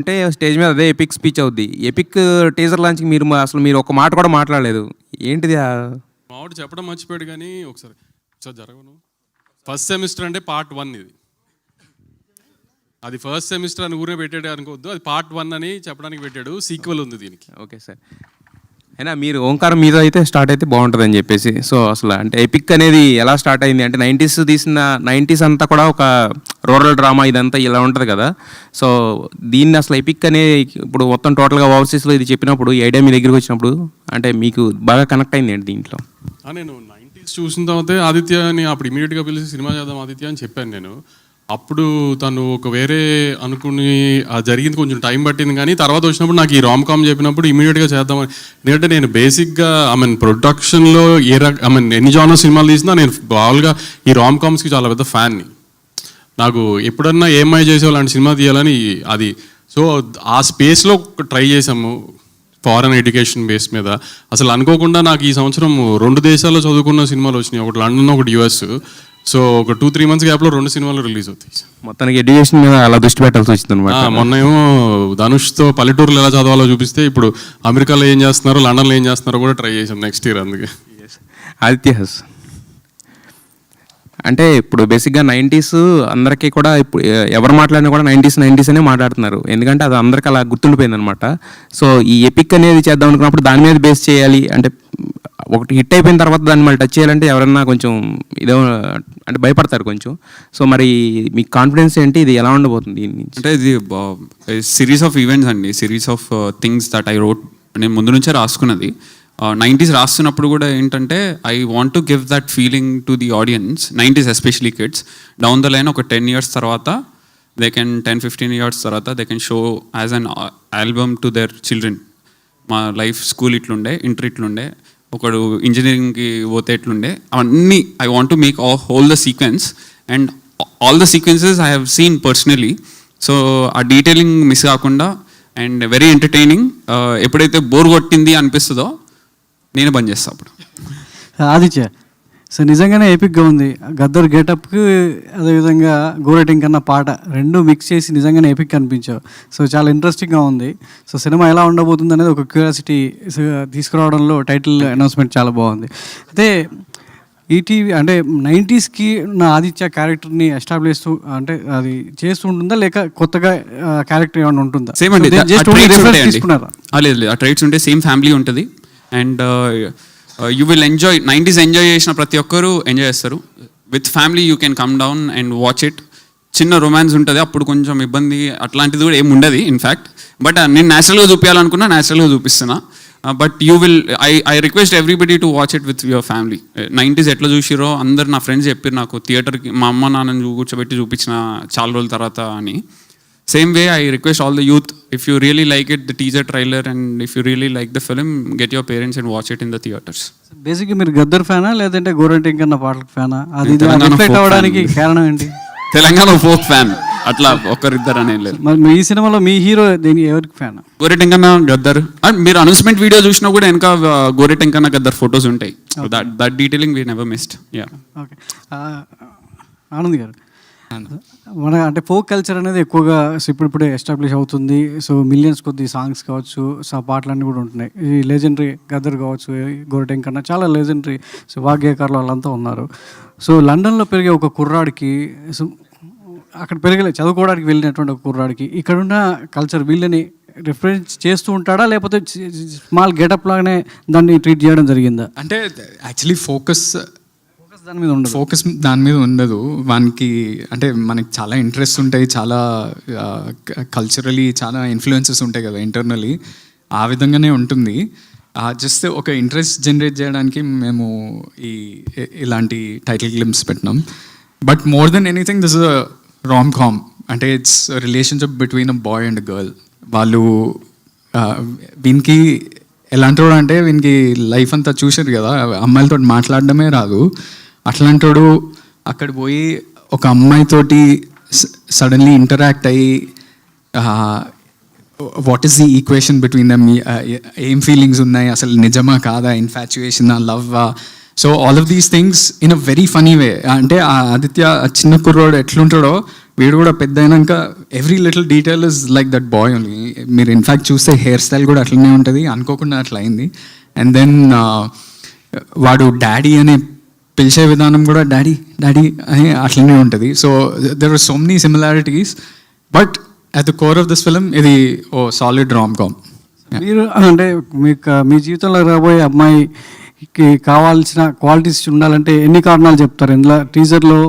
అంటే స్టేజ్ మీద అదే ఎపిక్ స్పీచ్ అవుద్ది. ఎపిక్ టీజర్ లాంచ్‌కి మీరు ఒక మాట కూడా మాట్లాడలేదు. ఏంటిది మావాడు చెప్పడం మర్చిపోయాడు కానీ ఒకసారి జరగను. ఫస్ట్ సెమిస్టర్ అంటే పార్ట్ 1 ఇది. అది ఫస్ట్ సెమిస్టర్ అని ఊరే పెట్టాడు అనుకోవద్దు. అది పార్ట్ 1 అని చెప్పడానికి పెట్టాడు. సీక్వెల్ ఉంది దీనికి. Okay sir. అయినా మీరు ఓంకారం మీద అయితే స్టార్ట్ అయితే బాగుంటుందని చెప్పేసి. సో అసలు అంటే ఎపిక్ అనేది ఎలా స్టార్ట్ అయింది అంటే 90s అంతా కూడా ఒక రూరల్ డ్రామా ఇదంతా ఇలా ఉంటుంది కదా. సో దీన్ని అసలు ఎపిక్ అనే ఇప్పుడు మొత్తం టోటల్గా ఓవర్సీస్లో ఇది చెప్పినప్పుడు ఈ ఐడియా మీ దగ్గరికి వచ్చినప్పుడు అంటే మీకు బాగా కనెక్ట్ అయింది ఏంటి దీంట్లో? నేను 90s చూసిన తర్వాత ఆదిత్యని అప్పుడు ఇమీడియట్గా పిలిచి సినిమా చేద్దాం ఆదిత్య అని చెప్పాను నేను. అప్పుడు తను ఒక వేరే అనుకుని జరిగింది, కొంచెం టైం పట్టింది. కానీ తర్వాత వచ్చినప్పుడు నాకు ఈ రామ్ కామ్ చెప్పినప్పుడు ఇమీడియట్గా చేద్దామని. ఎందుకంటే నేను బేసిక్గా ప్రొడక్షన్లో ఎన్ని జానర్ సినిమాలు తీసినా నేను మామూలుగా ఈ రామ్ కామ్స్కి చాలా పెద్ద ఫ్యాన్ని. నాకు ఎప్పుడన్నా ఏమై చేసే అలాంటి సినిమా తీయాలని అది. సో ఆ స్పేస్లో ట్రై చేసాము ఫారెన్ ఎడ్యుకేషన్ బేస్ మీద. అసలు అనుకోకుండా నాకు ఈ సంవత్సరం 2 దేశాల్లో చదువుకున్న సినిమాలు వచ్చినాయి, ఒకటి లండన్ ఒకటి US. సో ఒక 2-3 months గ్యాప్లో 2 సినిమాలు రిలీజ్ అవుతాయి. మొత్తానికి ఎడ్యుకేషన్ మీద అలా దృష్టి పెట్టాల్సి వచ్చింది అనమాట. మొన్న ఏమో ధనుష్తో పల్లెటూరులో ఎలా చదవాలో చూపిస్తే ఇప్పుడు అమెరికాలో ఏం చేస్తున్నారో లండన్లో ఏం చేస్తున్నారో కూడా ట్రై చేసాం నెక్స్ట్ ఇయర్. అందుకే ఆదిత్యస్ అంటే ఇప్పుడు బేసిక్గా 90s అందరికీ కూడా ఇప్పుడు ఎవరు మాట్లాడినా కూడా 90s అనే మాట్లాడుతున్నారు. ఎందుకంటే అది అందరికీ అలా గుర్తుండిపోయింది అనమాట. సో ఈ ఎపిక్ అనేది చేద్దాం అనుకున్నప్పుడు దాని మీద బేస్ చేయాలి అంటే ఒకటి హిట్ అయిపోయిన తర్వాత దాన్ని మళ్ళీ టచ్ చేయాలంటే ఎవరన్నా కొంచెం ఇదే అంటే భయపడతారు కొంచెం. సో మరి మీ కాన్ఫిడెన్స్ ఏంటి, ఇది ఎలా ఉండబోతుంది? అంటే ఇది సిరీస్ ఆఫ్ ఈవెంట్స్ అండి, series of things that I wrote. నేను ముందు నుంచే రాసుకున్నది. 90s రాస్తున్నప్పుడు కూడా ఏంటంటే I want to give that feeling to the audience, 90s especially kids. Down the line ఒక 10 years తర్వాత దే కెన్ 10-15 years తర్వాత they can show as an album to their children. మా లైఫ్ స్కూల్ ఇట్లుండే, ఇంటర్ ఇట్లుండే, ఒకడు ఇంజనీరింగ్కి పోతే ఎట్లుండే, అవన్నీ I want to make whole the sequence. And all the sequences I have seen personally. So ఆ detailing miss కాకుండా and very entertaining. ఎప్పుడైతే bore కొట్టింది అనిపిస్తుందో నేనే బంద్ చేస్తాను అప్పుడు. ఆదిత్య సో నిజంగానే ఎపిక్గా ఉంది. గద్దర్ గెటప్కి అదేవిధంగా గోరెటింగ్ కన్నా పాట రెండు మిక్స్ చేసి నిజంగానే ఎపిక్ అనిపించావు. సో చాలా ఇంట్రెస్టింగ్గా ఉంది. సో సినిమా ఎలా ఉండబోతుంది అనేది ఒక క్యూరియాసిటీ తీసుకురావడంలో టైటిల్ అనౌన్స్మెంట్ చాలా బాగుంది. అయితే ఈటీవీ అంటే 90sకి ఉన్న ఆదిత్య క్యారెక్టర్ని ఎస్టాబ్లిష్ అంటే అది చేస్తూ ఉంటుందా లేక కొత్తగా క్యారెక్టర్ ఏమైనా ఉంటుందా? సేమ్ అండి, తీసుకున్నారా? లేదు, ఆ ట్రైట్స్ ఉంటే సేమ్ ఫ్యామిలీ ఉంటుంది. And you will enjoy. 90s enjoy చేసిన ప్రతి ఒక్కరూ ఎంజాయ్ చేస్తారు. With family you can come down and watch it. చిన్న రొమాన్స్ ఉంటుంది, అప్పుడు కొంచెం ఇబ్బంది అట్లాంటిది కూడా ఏమి ఉండదు ఇన్ఫ్యాక్ట్. బట్ నేను న్యాచురల్గా చూపించాలనుకున్నా న్యాచురల్గా చూపిస్తున్నా. But you will I request everybody to watch it with your family. 90s ఎట్లా చూసిరో అందరు నా ఫ్రెండ్స్ చెప్పారు నాకు, థియేటర్కి మా అమ్మ నాన్నని కూర్చోబెట్టి చూపించిన చాలా రోజుల తర్వాత అని. Same way, I request all the youth, if you really like it, the teaser trailer, and if you really like the film, get your parents and watch it in the theaters. బేసిక్గా మీరు గద్దర్ ఫ్యానా లేదంటే గోరెంటింగ్ కన్నా పాటలకు ఫ్యానా? అది reflect అవ్వడానికి కారణం ఏంటి? Telangana folk fan, అట్లా ఒకరిద్దరు అనేది లేదు. మరి ఈ సినిమాలో మీ హీరో ఎవరికి ఫ్యాన్? గోరెటెంకన్నా గద్దర్. అండ్ మీరు అనౌన్స్మెంట్ వీడియో చూసినా కూడా వెనక గోరెటెంకన్నా గద్దర్ ఫొటోస్ ఉంటాయి. That detailing we never missed. Yeah okay. Anand గారు, మన అంటే ఫోక్ కల్చర్ అనేది ఎక్కువగా ఇప్పుడిప్పుడే ఎస్టాబ్లిష్ అవుతుంది. సో మిలియన్స్ కొద్ది సాంగ్స్ కావచ్చు, సో పాటలన్నీ కూడా ఉంటున్నాయి. ఈ లెజెండరీ గద్దర్ కావచ్చు, గోరెటెంక్ కన్నా చాలా లెజెండరీ సో వాగ్గేయకారులు వాళ్ళంతా ఉన్నారు. సో లండన్లో పెరిగే ఒక కుర్రాడికి, సో అక్కడ చదువుకోవడానికి వెళ్ళినటువంటి ఒక కుర్రాడికి ఇక్కడున్న కల్చర్ వీళ్ళని రిఫరెన్స్ చేస్తూ ఉంటాడా లేకపోతే స్మాల్ గెటప్ లాగానే దాన్ని ట్రీట్ చేయడం జరిగిందా? అంటే యాక్చువల్లీ ఫోకస్ దాని మీద ఉండదు. వానికి అంటే మనకి చాలా ఇంట్రెస్ట్ ఉంటాయి, చాలా కల్చరలీ చాలా ఇన్ఫ్లుయెన్సెస్ ఉంటాయి కదా ఇంటర్నలీ, ఆ విధంగానే ఉంటుంది. జస్ట్ ఒక ఇంట్రెస్ట్ జనరేట్ చేయడానికి మేము ఇలాంటి టైటిల్ గ్లిమ్స్ పెట్టినాం. But more than anything this is a rom com. అంటే it's relationship between a boy and girl. వాళ్ళు వీనికి ఎలాంటి వాడు అంటే వీనికి లైఫ్ అంతా చూసారు కదా, అమ్మాయిలతో మాట్లాడడమే రాదు. అట్లాంటోడు అక్కడ పోయి ఒక అమ్మాయితోటి సడన్లీ ఇంటరాక్ట్ అయ్యి what is the equation between them, ఏం ఫీలింగ్స్ ఉన్నాయి, అసలు నిజమా కాదా, ఇన్ఫాచ్యుయేషనా, లవ్వా. So all of these things in a very funny way. అంటే ఆ ఆదిత్య ఆ చిన్న కుర్రోడు ఎట్లుంటాడో వీడు కూడా పెద్ద అయినాక every little detail is like that boy only. మీరు ఇన్ఫ్యాక్ట్ చూస్తే హెయిర్ స్టైల్ కూడా అట్లనే ఉంటుంది, అనుకోకుండా అట్లా అయింది. అండ్ దెన్ వాడు డాడీ అనే పిలిచే విధానం కూడా డాడీ డాడీ అని అట్లనే ఉంటుంది. So there are so many similarities, but at the core of this film ఇది ఓ సాలిడ్ రామ్ కామ్. మీరు అంటే మీకు మీ జీవితంలో రాబోయే అమ్మాయికి కావాల్సిన క్వాలిటీస్ ఉండాలంటే ఎన్ని కారణాలు చెప్తారు? ఇందులో టీజర్లో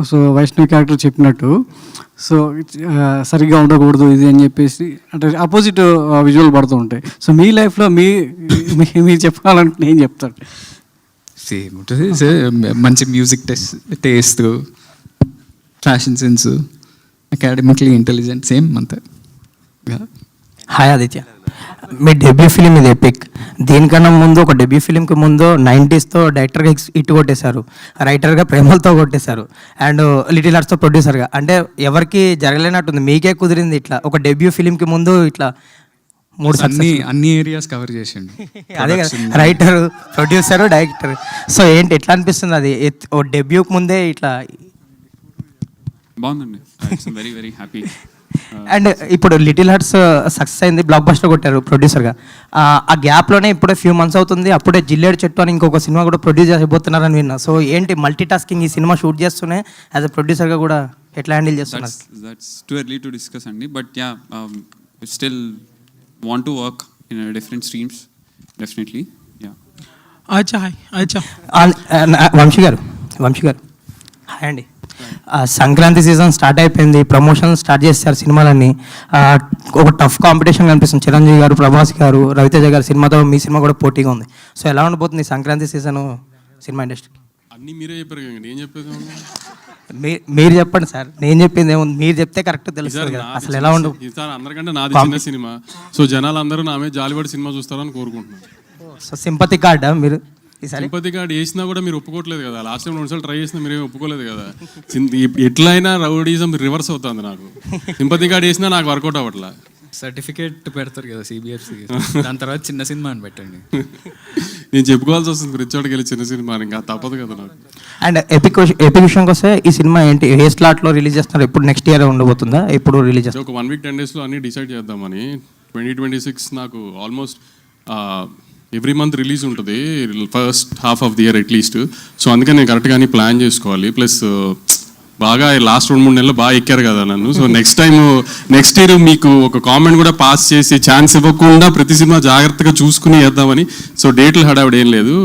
సో వైష్ణవి క్యారెక్టర్ చెప్పినట్టు సో సరిగ్గా ఉండకూడదు ఇది అని చెప్పేసి అంటే ఆపోజిట్ విజువల్ పడుతూ ఉంటాయి. సో మీ లైఫ్లో మీరు చెప్పాలంటే ఏం చెప్తారు? సేమ్ ఉంటుంది, మంచి music taste, fashion sense, academically intelligent, same అంతే. హాయ్ ఆదిత్య, మీ డెబ్యూ ఫిలిం ఇది ఎపిక్. దీనికన్నా ముందు ఒక డెబ్యూ ఫిలింకి ముందు 90sతో డైరెక్టర్గా హిట్ కొట్టేశారు, రైటర్గా ప్రేమలతో కొట్టేశారు, అండ్ లిటిల్ ఆర్ట్స్తో ప్రొడ్యూసర్గా. అంటే ఎవరికి జరగలేనట్టుంది, మీకే కుదిరింది ఇట్లా ఒక డెబ్యూ ఫిలింకి ముందు ఇట్లా 3 అన్ని ఏరియాస్ కవర్ చేసిండు. అదే కదా, రైటర్, ప్రొడ్యూసర్, డైరెక్టర్. సో ఏంటి ఎట్లా అనిపిస్తుంది అది ఓ డెబ్యూకి ముందే ఇట్లా? బాగుందండి, వెరీ వెరీ హ్యాపీ. అండ్ ఇప్పుడు లిటిల్ హార్ట్స్ సక్సెస్ అయింది, బ్లాక్ బస్టర్ కొట్టారు ప్రొడ్యూసర్గా. ఆ గ్యాప్లోనే ఇప్పుడే ఫ్యూ మంత్స్ అవుతుంది, అప్పుడే జిల్లేడు చెట్టు అని ఇంకొక సినిమా కూడా ప్రొడ్యూస్ చేయబోతున్నారని విన్నా. సో ఏంటి మల్టీ టాస్కింగ్, ఈ సినిమా షూట్ చేస్తూనే యాజ్ అ ప్రొడ్యూసర్గా కూడా ఎట్లా హ్యాండిల్ చేస్తున్నారు? That's too early to discuss అండి, but ya still want to work in different streams definitely. Ya అచ్చా, హాయ్ అచ్చా. వంశీ గారు హాయ్ అండి. సంక్రాంతి సీజన్ స్టార్ట్ అయిపోయింది, ప్రమోషన్ స్టార్ట్ చేస్తారు సినిమాలన్నీ. ఒక టఫ్ కాంపిటీషన్ కనిపిస్తుంది, చిరంజీవి గారు, ప్రభాస్ గారు, రవితేజ గారు సినిమాతో మీ సినిమా కూడా పోటీగా ఉంది. సో ఎలా ఉండబోతుంది సంక్రాంతి సీజన్ సినిమా ఇండస్ట్రీకి? అన్నీ మీరే చెప్పారు కదా, నేను చెప్పేది ఏముంది? మీరు చెప్పండి సార్, నేను చెప్పింది ఏముంది, మీరు చెప్తే కరెక్ట్ తెలుస్తుంది కదా అసలు ఎలా ఉండదు. ఈసారి అందరికంటే నాది చిన్న సినిమా, సో జనాలు అందరూ నా మీద జాలిపడి సినిమా చూస్తారని కోరుకుంటున్నాను. సో సింపతి కార్డా మీరు ఈసారి? సింపతి కార్డ్ వేసినా కూడా మీరు ఒప్పుకోవట్లేదు కదా. లాస్ట్ టైం 2 సార్లు ట్రై చేసినా మీరేం ఒప్పుకోలేదు కదా. ఎట్లయినా రౌడీజం రివర్స్ అవుతుంది నాకు. సింపతి కార్డ్ వేసినా నాకు వర్కౌట్ అవ్వట్లా. సర్టిఫికేట్ పెడతారు కదా సిబిఎఫ్సి, దాని తర్వాత చిన్న సినిమా అని పెట్టండి. నేను చెప్పుకోవాల్సి వస్తుంది రిచోడ్కి వెళ్ళి చిన్న సినిమా, ఇంకా తప్పదు కదా నాకు. అండ్ ఎపిక్ విషయంకి వస్తే ఈ సినిమా ఏంటి ఏ స్లాట్లో రిలీజ్ చేస్తున్నారు? ఎప్పుడు నెక్స్ట్ ఇయర్ ఉండబోతుందా? ఎప్పుడు రిలీజ్ చేస్తారు? ఒక 1 వీక్ 10 డేస్లో అన్నీ డిసైడ్ చేద్దామని. 2026 నాకు ఆల్మోస్ట్ ఎవ్రీ మంత్ రిలీజ్ ఉంటుంది, first half of the year at least. So అందుకని నేను కరెక్ట్గానే ప్లాన్ చేసుకోవాలి. ప్లస్ బాగా లాస్ట్ 2-3 నెలలు బాగా ఎక్కారు కదా నన్ను. సో నెక్స్ట్ ఇయర్ మీకు ఒక కామెంట్ కూడా పాస్ చేసి ఛాన్స్ ఇవ్వకుండా ప్రతి సినిమా జాగ్రత్తగా చూసుకుని వేద్దామని. సో డేట్లు హడావిడ ఏం లేదు,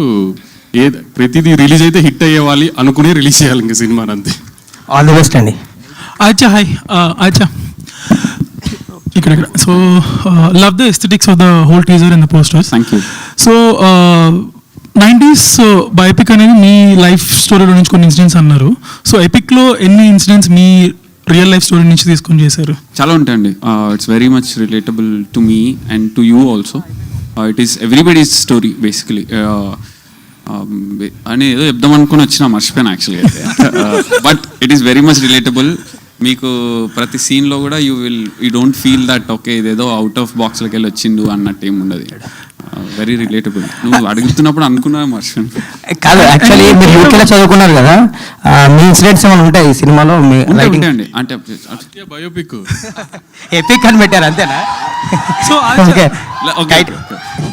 ప్రతిదీ రిలీజ్ అయితే హిట్ అయ్యేవాలి అనుకుని రిలీజ్ చేయాలి ఇంకా సినిమాని, అంతే. ఆల్ ది బెస్ట్ అండి. అచ్చా, హాయ్ అచ్చా. ఇక్కడ so love the aesthetics of the whole teaser and the posters. Thank you. So 90s biopic అనేది మీ లైఫ్ స్టోరీలో నుంచి కొన్ని ఇన్సిడెంట్స్ అన్నారు. సో ఎపిక్లో ఎన్ని ఇన్సిడెంట్స్ మీ రియల్ లైఫ్ స్టోరీ నుంచి తీసుకొని చేశారు? చాలా ఉంటాయండి. It's very much relatable to me and to you also. It is everybody's story basically. అని ఏదో చెప్దాం అనుకుని వచ్చినా మర్చిపోయాను యాక్చువల్గా అయితే. But it is very much relatable. మీకు ప్రతి సీన్లో కూడా you don't feel that okay ఇదేదో అవుట్ ఆఫ్ బాక్స్లోకి వెళ్ళి వచ్చిండు అన్నట్టు ఏమి ఉండదు. Very relatable. నువ్వు అడుగుతున్నప్పుడు అనుకున్నా మర్చిపోయాను. కాదు, యాక్చువల్లీ మీరు యూకేలో చదువుకున్నారు కదా, మీ ఇన్సిడెంట్స్ ఏమైనా ఉంటాయి ఈ సినిమాలో? ఉంటాయండి, అంటే బయోపిక్ ఎపిక్ అని పెట్టారు అంతేనా? సో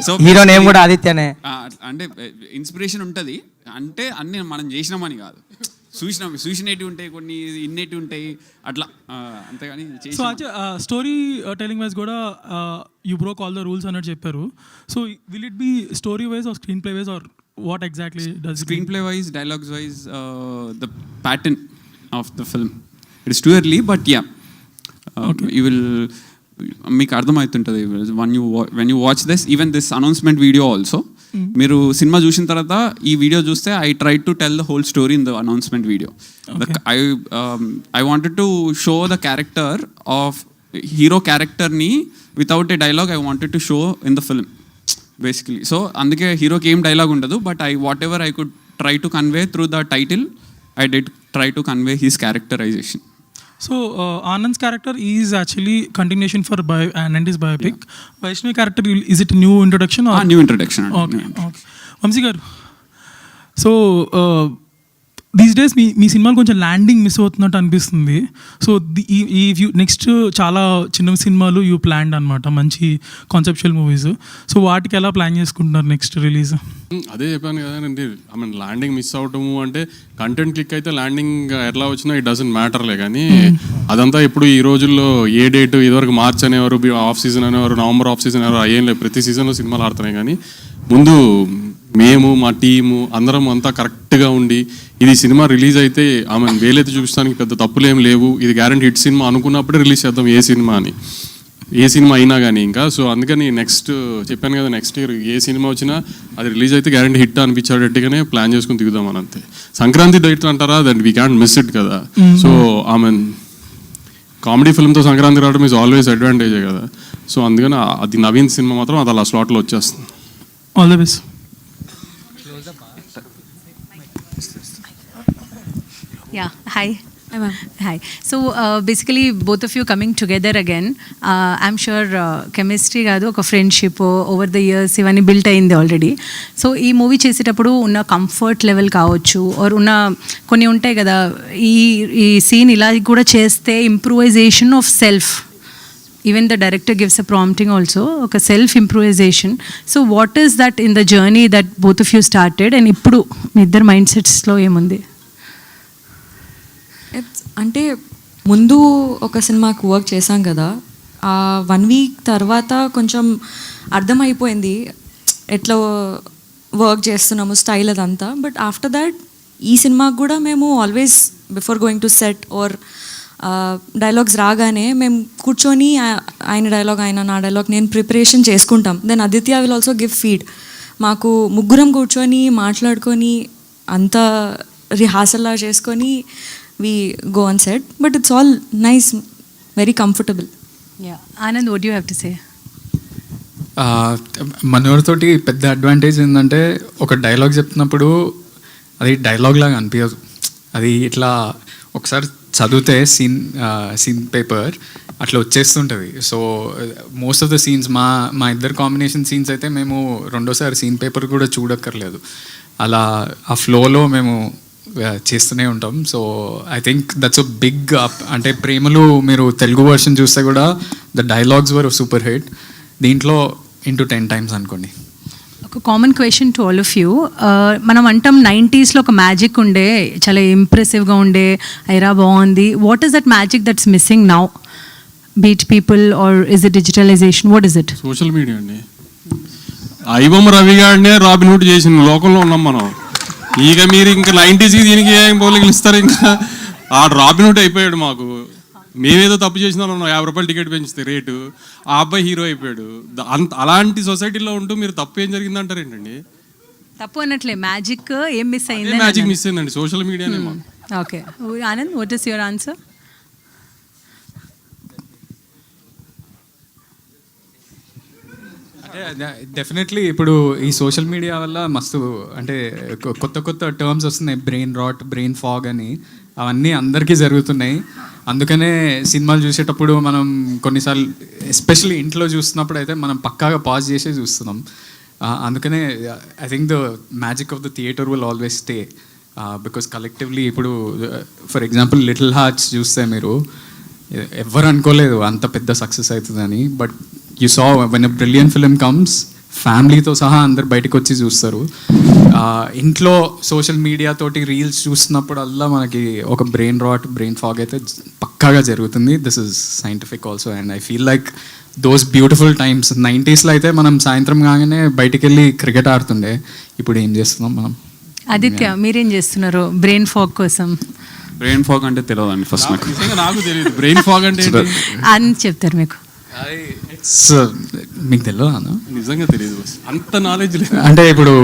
సో హీరో నేమ్ కూడా ఆదిత్యనే. అంటే ఇన్స్పిరేషన్ ఉంటుంది, అంటే అన్ని మనం చేసినామని కాదు, చూసినవి ఉంటాయి, కొన్ని ఇన్నేటివి ఉంటాయి అట్లా, అంతేగాని. సో స్టోరీ టెలింగ్ వైజ్ కూడా you broke all the rules అన్నట్టు చెప్పారు. So will it be story wise or screenplay wise or what exactly does? Screenplay wise, dialogues wise, the pattern of the film. It's too early but ya, you will, మీకు అర్థమవుతుంటుంది when you watch this, even this announcement video also. మీరు cinema చూసిన తర్వాత ఈ video చూస్తే I try to tell the whole story in the announcement video. I wanted to show the character of hero క్యారెక్టర్ని without a dialogue. I wanted to show in the film basically. So అందుకే హీరోకి ఏం dialogue ఉండదు, but whatever I could try to convey through the title, I did try to convey his characterization. So Anand's character is actually continuation for Anand's biopic. Yeah. Vaishnavi character, is it new introduction or? New introduction. Okay. Vamsi garu, so these days మీ సినిమాలు కొంచెం landing miss అవుతున్నట్టు అనిపిస్తుంది. So ఈ next చాలా చిన్న సినిమాలు you planned అనమాట, మంచి కాన్సెప్చువల్ మూవీస్. సో వాటికి ఎలా ప్లాన్ చేసుకుంటున్నారు నెక్స్ట్ రిలీజ్? అదే చెప్పాను కదండి, ఐ మీన్ ల్యాండింగ్ మిస్ అవటము అంటే కంటెంట్ క్లిక్ అయితే ల్యాండింగ్ ఎట్లా వచ్చినా ఇట్ డజంట్ మ్యాటర్లే, కానీ అదంతా ఇప్పుడు ఈ రోజుల్లో ఏ డేట్ ఇదివరకు మార్చ్ అనేవారు, ఆఫ్ సీజన్ అనేవారు, నవంబర్ ఆఫ్ సీజన్ అనేవారు, అయ్యేం లేదు. ప్రతి సీజన్లో సినిమాలు ఆడుతున్నాయి, కానీ ముందు మేము మా టీము అందరం అంతా కరెక్ట్గా ఉండి ఇది సినిమా రిలీజ్ అయితే ఆమె వేలైతే చూపించడానికి పెద్ద తప్పులేం లేవు, ఇది గ్యారంటీ హిట్ సినిమా అనుకున్నప్పుడే రిలీజ్ చేద్దాం ఏ సినిమా అని, ఏ సినిమా అయినా కానీ ఇంకా. సో అందుకని నెక్స్ట్ చెప్పాను కదా, నెక్స్ట్ ఇయర్ ఏ సినిమా వచ్చినా అది రిలీజ్ అయితే గ్యారంటీ హిట్ అనిపించేటట్టుగానే ప్లాన్ చేసుకుని దిగుదాం అని అంతే. సంక్రాంతి డేట్ అంటారా, that we can't miss it కదా. సో ఐ మీన్ కామెడీ ఫిల్మ్తో సంక్రాంతి రావడం ఈజ్ ఆల్వేస్ అడ్వాంటేజే కదా. సో అందుకని అది నవీన్ సినిమా మాత్రం అది అలా స్లాట్లో వచ్చేస్తుంది. All the best. Yeah, hi. Hi. So basically both of you coming together again, I'm sure chemistry కాదు ఒక ఫ్రెండ్షిప్ ఓవర్ ద ఇయర్స్ ఇవన్నీ బిల్ట్ అయింది ఆల్రెడీ. సో ఈ మూవీ చేసేటప్పుడు ఉన్న కంఫర్ట్ లెవెల్ కావచ్చు, ఆర్ ఉన్న కొన్ని ఉంటాయి కదా, ఈ సీన్ ఇలా కూడా చేస్తే improvisation of self, even the director gives a prompting also, ఒక self improvisation. So what is that in the journey that both of you started, and ఇప్పుడు మీ ఇద్దరు మైండ్ సెట్స్లో ఏముంది? అంటే ముందు ఒక సినిమాకి వర్క్ చేశాం కదా, 1 వీక్ తర్వాత కొంచెం అర్థమైపోయింది ఎట్లా వర్క్ చేస్తున్నాము, స్టైల్ అదంతా. బట్ ఆఫ్టర్ దాట్ ఈ సినిమాకి కూడా మేము always before going to set or dialogues రాగానే మేము కూర్చొని ఆయన డైలాగ్ ఆయన నా డైలాగ్ నేను ప్రిపరేషన్ చేసుకుంటాం. Then Aditya will also give feed. మాకు ముగ్గురం కూర్చొని మాట్లాడుకొని అంతా రిహార్సల్లా చేసుకొని we go on set, but it's all nice, very comfortable. Yeah. Anand, what do you have to say? మనోరితోటి పెద్ద అడ్వాంటేజ్ ఏంటంటే ఒక డైలాగ్ చెప్తున్నప్పుడు అది డైలాగ్ లాగా అనిపించదు, అది ఇట్లా ఒకసారి చదివితే సీన్ పేపర్ అట్లా వచ్చేస్తుంటుంది. So most of the scenes మా ఇద్దరు కాంబినేషన్ సీన్స్ అయితే మేము రెండోసారి సీన్ పేపర్ కూడా చూడక్కర్లేదు, అలా ఆ ఫ్లోలో మేము చేస్తూనే ఉంటాం. So I think that's a big up. అంటే ప్రేమలు మీరు తెలుగు వర్షన్ చూస్తే కూడా the dialogues were super hit, దీంట్లో ఇంటూ 10 times అనుకోండి. ఒక common question to all of you, మనం అంటాం 90s ఒక మ్యాజిక్ ఉండే, చాలా ఇంప్రెసివ్గా ఉండే, ఐరా బాగుంది. What is that magic that's missing now? Beat people are is it digitalization? What is it? Social media అండి. ఐబొమ్మ రవి గారినే రాబిన్ హుడ్ చేసిన లోకంలో ఉన్నాం మనం. ఇక మీరు ఇంకా 90s దీనికి ఏం పోలికలు ఇస్తారు? ఇంకా ఆ రాబిన్ హుడ్ అయిపోయాడు మాకు. మేమేదో తప్పు చేసిన 50 రూపాయలు టికెట్ పెంచితే రేటు, ఆ అబ్బాయి హీరో అయిపోయాడు. అలాంటి సొసైటీలో ఉంటూ మీరు తప్పు ఏం జరిగింది అంటారు ఏంటండి? తప్పు అన్నట్లే, మ్యాజిక్ ఏం మిస్ అయింది? మ్యాజిక్ మిస్ అయిందండి సోషల్ మీడియానే. Okay Anand, what is your answer? Definitely ఇప్పుడు ఈ సోషల్ మీడియా వల్ల మస్తు అంటే కొత్త కొత్త టర్మ్స్ వస్తున్నాయి, బ్రెయిన్ రాట్, బ్రెయిన్ ఫాగ్ అని, అవన్నీ అందరికీ జరుగుతున్నాయి. అందుకనే సినిమాలు చూసేటప్పుడు మనం కొన్నిసార్లు ఎస్పెషల్లీ ఇంట్లో చూస్తున్నప్పుడు అయితే మనం పక్కాగా పాజ్ చేసే చూస్తున్నాం. అందుకనే I think the magic of the theatre will always stay, because collectively ఇప్పుడు ఫర్ ఎగ్జాంపుల్ లిటిల్ హార్ట్స్ చూస్తే మీరు ఎవ్వరు అనుకోలేదు అంత పెద్ద సక్సెస్ అవుతుందని, but you saw when a brilliant film comes ఫ్యామిలీతో సహా అందరు బయటకు వచ్చి చూస్తారు. ఇంట్లో సోషల్ మీడియా తోటి రీల్స్ చూస్తున్నప్పుడల్లా మనకి ఒక బ్రెయిన్ రాట్, బ్రెయిన్ ఫాగ్ అయితే పక్కాగా జరుగుతుంది. This is scientific also, and I feel like those beautiful times 90s అయితే మనం సాయంత్రం కాగానే బయటికి వెళ్ళి క్రికెట్ ఆడుతుండే, ఇప్పుడు ఏం చేస్తున్నాం మనం? ఆదిత్య, మీరేం చేస్తున్నారు బ్రెయిన్ ఫాగ్ కోసం? బ్రెయిన్ ఫాగ్ అంటే తెలియదండి ఫస్ట్ నాకు. నాకు తెలియదు బ్రెయిన్ ఫాగ్ అంటే అని చెప్తారు మీకు. మీకు తెలియదు? నిజంగా తెలియదు, అంత నాలెడ్జ్ లేదు. అంటే ఇప్పుడు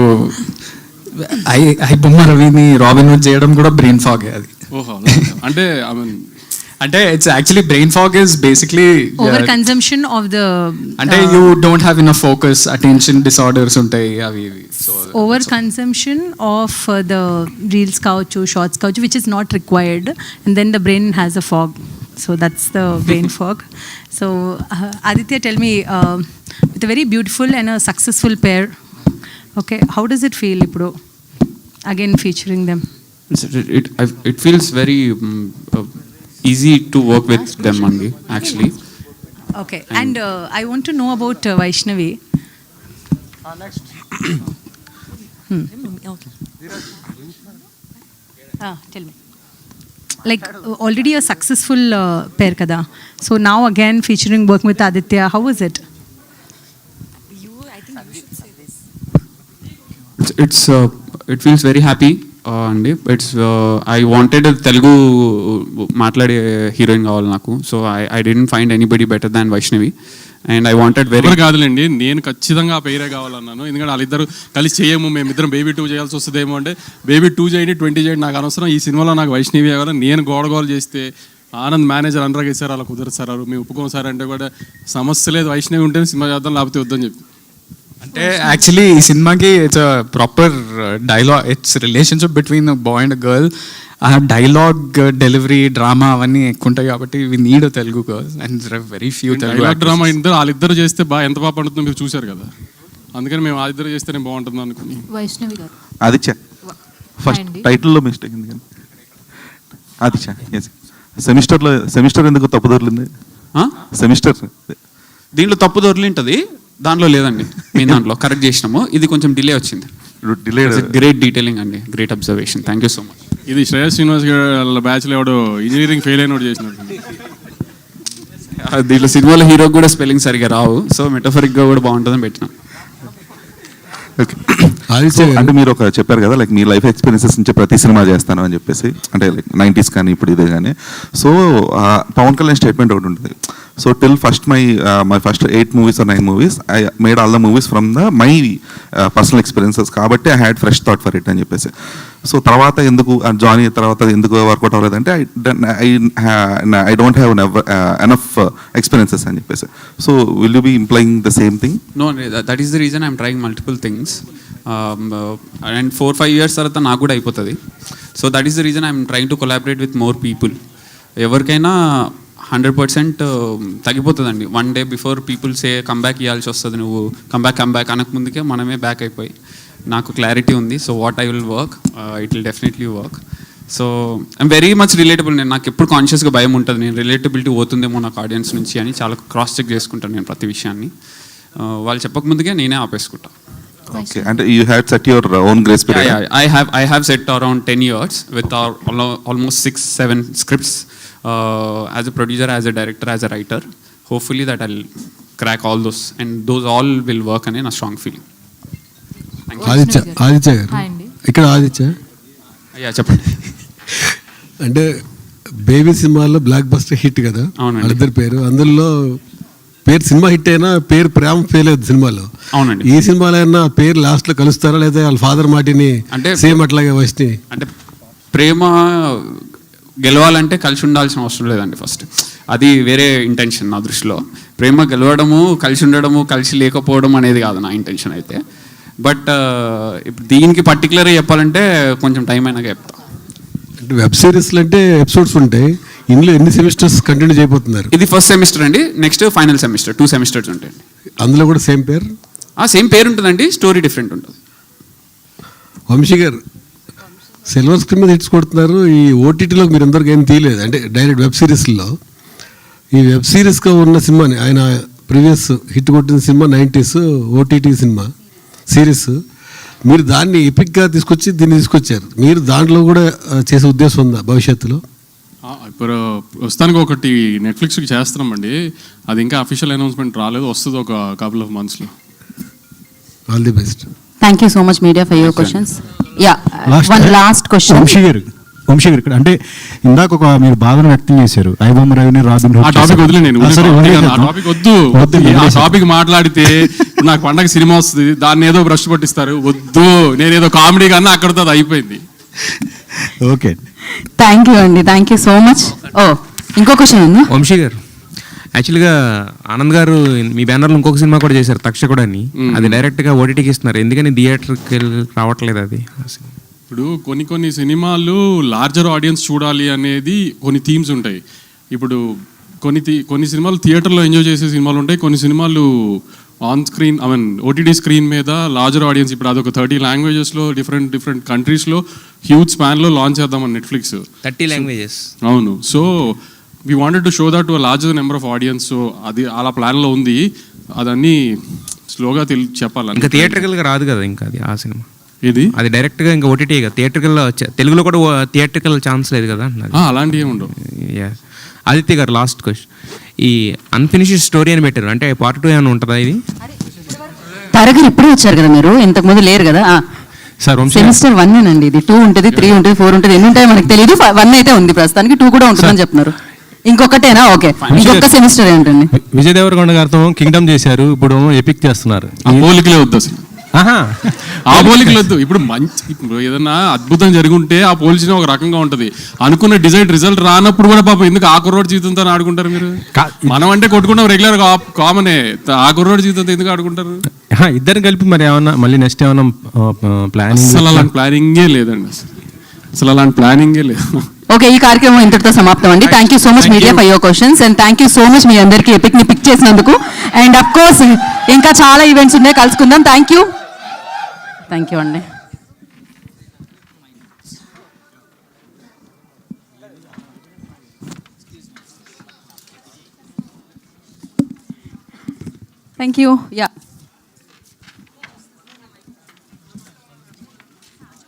ఐబొమ్మ రవిని రాబిన్ హుడ్ చేయడం కూడా బ్రెయిన్ ఫాగ్ అది. ఓహో, అంటే అంటే it's actually brain fog is basically over consumption of the, అంటే you don't have enough focus, attention disorders ఉంటాయి అవి. Over consumption of the reels కావచ్చు, షార్ట్స్ కావచ్చు, which is not required, and then the brain has a fog. So that's the brain fog. So Aditya, tell me, with a very beautiful and a successful pair, okay, how does it feel ippudu again featuring them? It feels very easy to work with them only, actually. Okay, and I want to know about Vaishnavi. Tell me. Like already a successful pair kada. So now again featuring working with Aditya, how was it? It feels very happy అండి. I wanted a Telugu మాట్లాడే heroine కావాలి నాకు. So I didn't find anybody better than Vaishnavi. And I wanted ఎవరు కాదులేండి, నేను ఖచ్చితంగా ఆ పేరే కావాలన్నాను. ఎందుకంటే వాళ్ళిద్దరు కలిసి చేయము, మేమిద్దరం బేబీ 2 చేయాల్సి వస్తుందేమో అంటే బేబీ 2 చేయండి 20 చేయండి నాకు అనవసరం, ఈ సినిమాలో నాకు వైష్ణవి కావాలి. నేను గోడగోలు చేస్తే ఆనంద్ మేనేజర్ అనరాగ్ సార్ అలా కుదరదు సార్, మేము ఒప్పుకోం సార్ అంటే కూడా సమస్య లేదు, వైష్ణవి ఉంటేనే సినిమా చేద్దాం లేకపోతే వద్దని చెప్పి. అంటే యాక్చువల్లీ ఈ సినిమాకి it's a proper dialogue, it's relationship between boy and girl. ఆ డైలాగ్ డెలివరీ డ్రామా అవన్నీ ఎక్కువ ఉంటాయి కాబట్టి we need Telugu girls and very few Telugu drama వాళ్ళిద్దరు చేస్తే ఎంత బాగా పండుతుందో మీరు చూశారు కదా, అందుకని మేము వాళ్ళిద్దరు చేస్తేనే బాగుంటుంది అనుకుని. వైష్ణవి గారు ఆదిత్య ఫస్ట్ టైటిల్లో మిస్టేక్ ఉంది కానీ ఆదిత్య సెమిస్టర్ ఎందుకు తప్పు దొరికింది? సెమిస్టర్ దీంట్లో తప్పు దొరికి దాంట్లో లేదండి, మీ దాంట్లో కరెక్ట్ చేసినాము, ఇది కొంచెం డిలే వచ్చింది. గ్రేట్ డీటెయిలింగ్ అండి, great observation, thank you so much. ఇది శ్రేయస్ శ్రీనివాస్ గారి బ్యాచ్లో ఎవడో ఇంజనీరింగ్ ఫెయిల్ అయినోడు చేసినట్టు. దీంట్లో సినిమాలో హీరోకి కూడా స్పెల్లింగ్ సరిగా రావు, సో మెటఫరిక్గా కూడా బాగుంటుందని పెట్టినాం. అంటే మీరు ఒక చెప్పారు కదా, లైక్ మీ లైఫ్ ఎక్స్పీరియన్సెస్ నుంచి ప్రతి సినిమా చేస్తాను అని చెప్పేసి, అంటే లైక్ 90s కానీ ఇప్పుడు ఇదే కానీ. సో పవన్ కళ్యాణ్ స్టేట్మెంట్ ఒకటి ఉంటుంది. So till my first 8 movies or 9 movies I made all the movies from my personal experiences కాబట్టి I had fresh thought for it అని చెప్పేసి. సో తర్వాత ఎందుకు జాయిన్ అయిన తర్వాత ఎందుకు వర్కౌట్ అవ్వలేదంటే I don't have enough experiences అని చెప్పేసి. So will you be implying the same thing? No, that is the reason I'm trying multiple things. And 4-5 years తర్వాత నాకు కూడా అయిపోతుంది. So that is the reason I'm trying to collaborate with more people. ఎవరికైనా 100% తగ్గిపోతుందండి. 1 day before people say comeback ఇవ్వాల్సి వస్తుంది, నువ్వు comeback అనక ముందుకే మనమే బ్యాక్ అయిపోయి. నాకు క్లారిటీ ఉంది. So what I will work, it will definitely work. So I'm very much relatable. నేను నాకు ఎప్పుడు కాన్షియస్గా భయం ఉంటుంది, నేను రిలేటబిలిటీ పోతుందేమో నాకు ఆడియన్స్ నుంచి అని చాలా క్రాస్ చెక్ చేసుకుంటాను నేను ప్రతి విషయాన్ని. వాళ్ళు చెప్పకముందుకే నేనే ఆపేసుకుంటాను. Okay, and you had set your own grace period? Yeah, I have set around 10 years with our almost 6-7 scripts as a producer, as a director, as a writer. Hopefully that I'll crack all those and those all will work and in a strong feeling. Thank you. Aditya గారు ఇక్కడ ఆదిత్య చెప్పండి. అంటే baby సినిమాలో block buster hit కదా వాళ్ళిద్దరి పేరు, అందులో పేరు సినిమా హిట్ అయినా పేరు ప్రేమ ఫెయిల్ అవుతుంది సినిమాలో. అవునండి. ఈ సినిమాలో అయినా పేరు లాస్ట్ లో కలుస్తారా లేదా వాళ్ళ ఫాదర్ మాటిని అంటే సేమ్ అట్లాగే వచ్చి అంటే ప్రేమ గెలవాలంటే కలిసి ఉండాల్సిన అవసరం లేదండి. ఫస్ట్ అది వేరే ఇంటెన్షన్ నా దృష్టిలో. ప్రేమ గెలవడము, కలిసి ఉండడము, కలిసి లేకపోవడం అనేది కాదు నా ఇంటెన్షన్ అయితే. బట్ దీనికి పర్టికులర్గా చెప్పాలంటే కొంచెం టైం అయినాక చెప్తా. అంటే వెబ్ సిరీస్లు అంటే ఎపిసోడ్స్ ఉంటాయి, ఇందులో ఎన్ని సెమిస్టర్స్ కంటిన్యూ చేయబోతున్నారు? ఇది ఫస్ట్ సెమిస్టర్ అండి, నెక్స్ట్ ఫైనల్ సెమిస్టర్, 2 semesters ఉంటాయండి. అందులో కూడా సేమ్ పేరు? సేమ్ పేరు ఉంటుందండి, స్టోరీ డిఫరెంట్ ఉంటుంది. వంశీ గారు సిల్వర్ స్క్రీన్ మీద హిట్స్ కొడుతున్నారు, ఈ ఓటీటీలో మీరు అందరికి ఏం తీయలేదు, అంటే డైరెక్ట్ వెబ్ సిరీస్లో. ఈ వెబ్ సిరీస్గా ఉన్న సినిమాని ఆయన ప్రీవియస్ హిట్ కొట్టిన cinema 90s OTT cinema series, మీరు దాన్ని ఎపిక్గా తీసుకొచ్చి దీన్ని తీసుకొచ్చారు. మీరు దాంట్లో కూడా చేసే ఉద్దేశం ఉందా భవిష్యత్తులో? ఇప్పుడు ప్రస్తుతానికి ఒకటి నెట్ఫ్లిక్స్కి చేస్తున్నామండి, అది ఇంకా అఫీషియల్ అనౌన్స్మెంట్ రాలేదు, వస్తుంది ఒక couple of months. All the best. Thank you so much media for your questions. Yeah, one last question. Vamsi garu ఇక్కడ అంటే ఇందాక ఒక మీరు బాధను వ్యక్తం చేశారు, ఐబొమ్మ రవిని రాజు. ఆ టాపిక్ వదిలే, నేను ఆ టాపిక్ వద్దు. ఆ టాపిక్ మాట్లాడితే నాకు పండగ సినిమా వస్తుంది, దాన్ని ఏదో బ్రష్ పట్టిస్తారు, వద్దు. నేనేదో కామెడీ కన్నా అక్కడితో అది అయిపోయింది. ఓకే, థ్యాంక్ యూ అండి, థ్యాంక్ యూ సో మచ్. ఓ ఇంకో క్వశ్చన్ ఉందా? వంశీ గారు, యాక్చువల్గా ఆనంద్ గారు మీ బ్యానర్లో ఇంకొక సినిమా కూడా చేశారు, తక్షకుడు అని. అది డైరెక్ట్గా ఓటీటీకి ఇస్తున్నారు, ఎందుకని థియేటర్కి రావట్లేదు అది? ఇప్పుడు కొన్ని సినిమాలు లార్జర్ ఆడియన్స్ చూడాలి అనేది కొన్ని థీమ్స్ ఉంటాయి. ఇప్పుడు కొన్ని సినిమాలు థియేటర్లో ఎంజాయ్ చేసే సినిమాలు ఉంటాయి, కొన్ని సినిమాలు on screen I mean OTT screen మీద లార్జర్ ఆడియన్స్, ఇప్పుడు అదొక 30 లాంగ్వేజెస్లో డిఫరెంట్ కంట్రీస్లో హ్యూజ్ స్పాన్లో లాంచ్ చేద్దామని నెట్ఫ్లిక్స్ 30 లాంగ్వేజెస్. అవును. So we wanted to show that to larger number of audience. So అది అలా ప్లాన్లో ఉంది. అదన్నీ స్లోగా చెప్పాలి. ఇంకా థియేట్రికల్గా రాదు కదా ఇంకా అది ఆ సినిమా. ఇది అది డైరెక్ట్గా ఇంకా ఓటీటీ కదా, థియేట్రికల్ తెలుగులో కూడా థియేట్రికల్ ఛాన్స్ లేదు కదా అన్నది. అలాంటివి ఏమి ఉండవు. ఆదిత్య గారు లాస్ట్ క్వశ్చన్, ఈ అన్ఫినిష్డ్ స్టోరీ అని పెట్టారు, అంటే పార్ట్ 2 ఏమైనా ఉంటుందా ఇది? తరగతి ఇప్పుడే వచ్చారు కదా మీరు, ఇంతకు ముందు లేరు కదా. సార్ సెమిస్టర్ 1 అండి ఇది. 2 ఉంటుంది, 3 ఉంటుంది, 4 ఉంటుంది, ఎన్ని ఉంటాయో మనకు తెలియదు. 1 అయితే ఉంది ప్రస్తుతానికి, 2 కూడా ఉంటుందని చెప్తున్నారు. ఇంకొకటేనా? ఓకే, ఇంకొక సెమిస్టర్ ఏంటండి? విజయ్ దేవరకొండ గారితో కింగ్డమ్ చేశారు, ఇప్పుడు ఎపిక్ చేస్తున్నారు. ఆ పోలికలే వద్దు అసలు, ఆ పోలికలు వద్దు. ఇప్పుడు ఇప్పుడు ఏదన్నా అద్భుతం జరుగుంటే ఆ పోలిసిన ఒక రకంగా ఉంటది. అనుకున్న డిజైన్ రిజల్ట్ రానప్పుడు కూడా పాపం ఎందుకు ఆ కుర్రోడ్ జీవితంతో ఆడుకుంటారు మీరు? మనం అంటే కొట్టుకుంటాం రెగ్యులర్ కామనే, ఆ కుర్రోడ్ జీవితంతో ఎందుకు ఆడుకుంటారు? ఇద్దరు కలిపి మరి ఏమన్నా మళ్ళీ నెక్స్ట్ ఏమన్నా ప్లానింగ్? అసలు అలాంటి ప్లానింగే లేదండి, అసలు అలాంటి ప్లానింగే లేదు. ఓకే, ఈ కార్యక్రమం ఇంతటితో సమాప్తం అండి. Thank you so much media for your questions and thank you so much మీ అందరికీ ఎపిక్ ని పిక్ చేసినందుకు. అండ్ అఫ్ కోర్స్ ఇంకా చాలా ఈవెంట్స్ ఉన్నాయి, కలుసుకుందాం. థ్యాంక్ యూ అండి. Thank you.